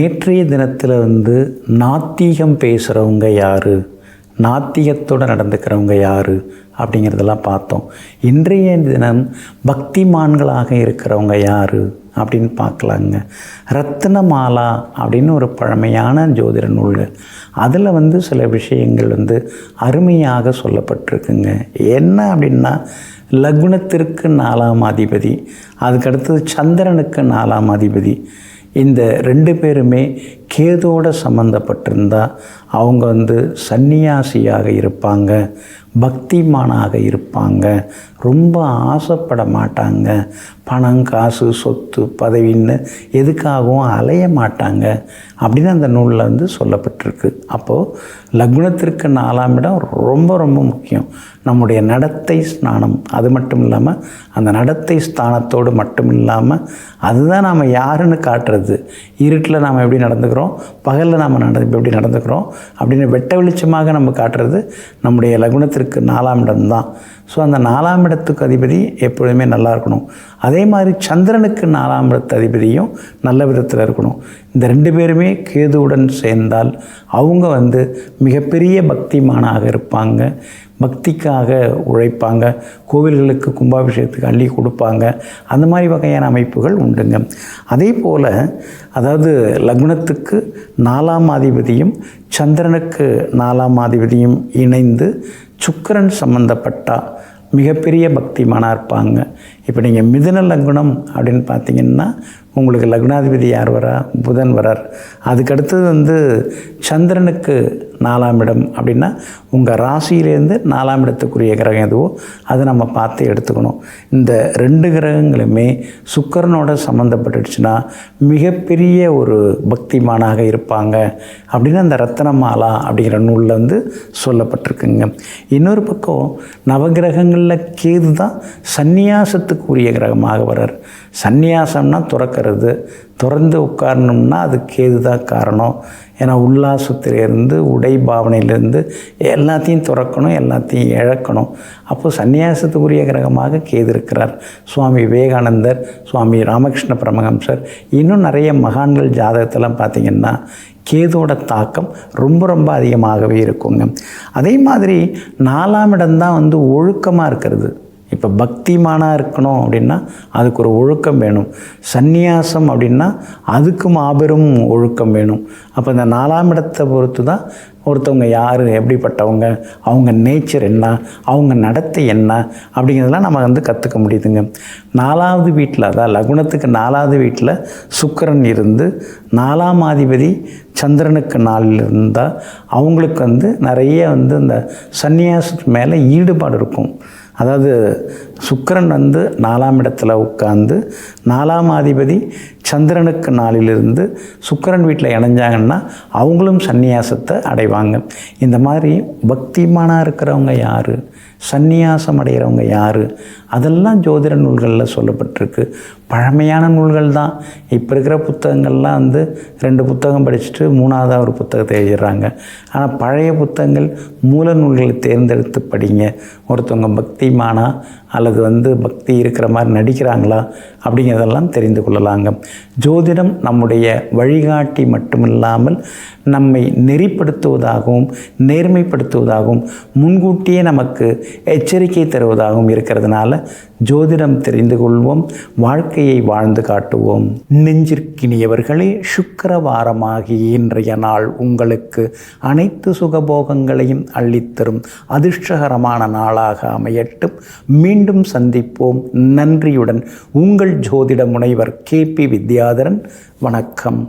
நேற்றைய தினத்தில் நாத்திகம் பேசுகிறவங்க யார், நாத்திகத்தோடு நடந்துக்கிறவங்க யார் அப்படிங்கிறதெல்லாம் பார்த்தோம். இன்றைய தினம் பக்திமான்களாக இருக்கிறவங்க யார் அப்படின்னு பார்க்கலாங்க. ரத்னமாலா அப்படின்னு ஒரு பழமையான ஜோதிட நூல்கள், அதில் சில விஷயங்கள் அருமையாக சொல்லப்பட்டிருக்குங்க. என்ன அப்படின்னா, லக்னத்திற்கு 4ஆம் அதிபதி, அதுக்கடுத்தது சந்திரனுக்கு 4ஆம் அதிபதி, இந்த 2 பேருமே கேதோடு சம்மந்தப்பட்டிருந்தால் அவங்க சன்னியாசியாக இருப்பாங்க, பக்திமானாக இருப்பாங்க, ரொம்ப ஆசைப்பட மாட்டாங்க, பணம் காசு சொத்து பதவின்னு எதுக்காகவும் அலைய மாட்டாங்க அப்படின்னு அந்த நூலில் சொல்லப்பட்டிருக்கு. அப்போது லக்னத்திற்கு 4ஆம் இடம் ரொம்ப ரொம்ப முக்கியம். நம்முடைய நடத்தை ஸ்நானம், அது மட்டும் இல்லாமல் அந்த நடத்தை ஸ்தானத்தோடு மட்டும் இல்லாமல் அதுதான் நாம் யாருன்னு காட்டுறது. இருட்டில் நாம் எப்படி நடந்துக்கிறோம், பகலில் நாம் எப்படி நடந்துக்கிறோம் அப்படின்னு வெட்ட வெளிச்சமாக நம்ம காட்டுறது நம்முடைய லக்னத்திற்கு 4ஆம் இடம்தான். ஸோ அந்த 4ஆம் இடத்துக்கு அதிபதி எப்பொழுதுமே நல்லா இருக்கணும். அதே மாதிரி சந்திரனுக்கு 4ஆம் இடத்து அதிபதியும் நல்ல விதத்தில் இருக்கணும். இந்த 2 பேருமே கேதுவுடன் சேர்ந்தால் அவங்க மிகப்பெரிய பக்திமானாக இருப்பாங்க, பக்திக்காக உழைப்பாங்க, கோவில்களுக்கு கும்பாபிஷேகத்துக்கு அள்ளி கொடுப்பாங்க. அந்த மாதிரி வகையான அமைப்புகள் உண்டுங்க. அதே போல் அதாவது லக்னத்துக்கு 4ஆம் அதிபதியும் சந்திரனுக்கு 4ஆம் அதிபதியும் இணைந்து சுக்கிரன் சம்பந்தப்பட்டால் மிகப்பெரிய பக்திமானாக இருப்பாங்க. இப்போ நீங்கள் மிதுன லக்னம் அப்படின்னு பார்த்தீங்கன்னா உங்களுக்கு லக்னாதிபதி யார் வரா, புதன் வரார். அதுக்கடுத்தது சந்திரனுக்கு 4ஆம் இடம் அப்படின்னா உங்கள் ராசியிலேருந்து 4ஆம் இடத்துக்குரிய கிரகம் எதுவோ அதை நம்ம பார்த்து எடுத்துக்கணும். இந்த 2 கிரகங்களுமே சுக்கிரனோட சம்மந்தப்பட்டுடுச்சுன்னா மிகப்பெரிய ஒரு பக்திமானாக இருப்பாங்க அப்படின்னு அந்த ரத்னமாலா அப்படிங்கிற நூலில் சொல்லப்பட்டிருக்குங்க. இன்னொரு பக்கம் நவகிரகங்களில் கேது தான் சந்நியாசத்துக்குரிய கிரகமாக வர்றார். சந்நியாசம்னா துறக்கிறது, திறந்து உட்காரணும்னா அது கேது தான் காரணம். ஏன்னா உல்லாசத்திலேருந்து உடை பாவனையிலேருந்து எல்லாத்தையும் துறக்கணும், எல்லாத்தையும் இழக்கணும். அப்போது சந்நியாசத்துக்குரிய கிரகமாக கேது இருக்கிறார். சுவாமி விவேகானந்தர், சுவாமி ராமகிருஷ்ண பரமஹம்சர், இன்னும் நிறைய மகான்கள் ஜாதகத்தெல்லாம் பார்த்திங்கன்னா கேதோட தாக்கம் ரொம்ப ரொம்ப அதிகமாகவே இருக்குங்க. அதே மாதிரி 4ஆம் இடம்தான் ஒழுக்கமாக இருக்கிறது. இப்போ பக்திமானாக இருக்கணும் அப்படின்னா அதுக்கு ஒரு ஒழுக்கம் வேணும். சந்நியாசம் அப்படின்னா அதுக்கு மாபெரும் ஒழுக்கம் வேணும். அப்போ இந்த 4ஆம் இடத்தை பொறுத்து தான் ஒருத்தவங்க யார், எப்படிப்பட்டவங்க, அவங்க நேச்சர் என்ன, அவங்க நடத்தை என்ன அப்படிங்கிறதெல்லாம் நம்ம கற்றுக்க முடியுதுங்க. 4ஆவது வீட்டில், அதாவது லக்னத்துக்கு 4ஆவது வீட்டில் சுக்கிரன் இருந்து 4ஆம் அதிபதி சந்திரனுக்கு 4 இருந்தால் அவங்களுக்கு நிறைய இந்த சந்நியாசத்து மேலே ஈடுபாடு இருக்கும். அதாவது சுக்கிரன் 4ஆம் இடத்துல உட்கார்ந்து 4ஆம் அதிபதி சந்திரனுக்கு 4லிருந்து சுக்கிரன் வீட்டில் இணைஞ்சாங்கன்னா அவங்களும் சந்நியாசத்தை அடைவாங்க. இந்த மாதிரி பக்திமானாக இருக்கிறவங்க யார், சந்நியாசம் அடைகிறவங்க யார், அதெல்லாம் ஜோதிட நூல்களில் சொல்லப்பட்டிருக்கு. பழமையான நூல்கள் தான். இப்போ இருக்கிற புத்தகங்கள்லாம் 2 புத்தகம் படிச்சுட்டு 3ஆவதாக ஒரு புத்தகத்தை எழுதிடுறாங்க. ஆனால் பழைய புத்தகங்கள் மூல நூல்களை தேர்ந்தெடுத்து படிங்க. ஒருத்தவங்க பக்திமானா அல்லது பக்தி இருக்கிற மாதிரி நடிக்கிறாங்களா அப்படிங்கிறதெல்லாம் தெரிந்து கொள்ளலாங்க. ஜோதிடம் நம்முடைய வழிகாட்டி மட்டுமில்லாமல் நம்மை நெறிப்படுத்துவதாகவும் நேர்மைப்படுத்துவதாகவும் முன்கூட்டியே நமக்கு எச்சரிக்கை தருவதாகவும் இருக்கிறதுனால ஜோதிடம் தெரிந்து கொள்வோம், வாழ்க்கையை வாழ்ந்து காட்டுவோம். நெஞ்சிற்கினியவர்களே, சுக்கிரவாரமாகிய இன்றைய நாள் உங்களுக்கு அனைத்து சுகபோகங்களையும் அள்ளித்தரும் அதிர்ஷ்டகரமான நாளாக அமையட்டும். மீண்டும் சந்திப்போம். நன்றியுடன் உங்கள் ஜோதிட முனைவர் KP வித்யாதரன். வணக்கம்.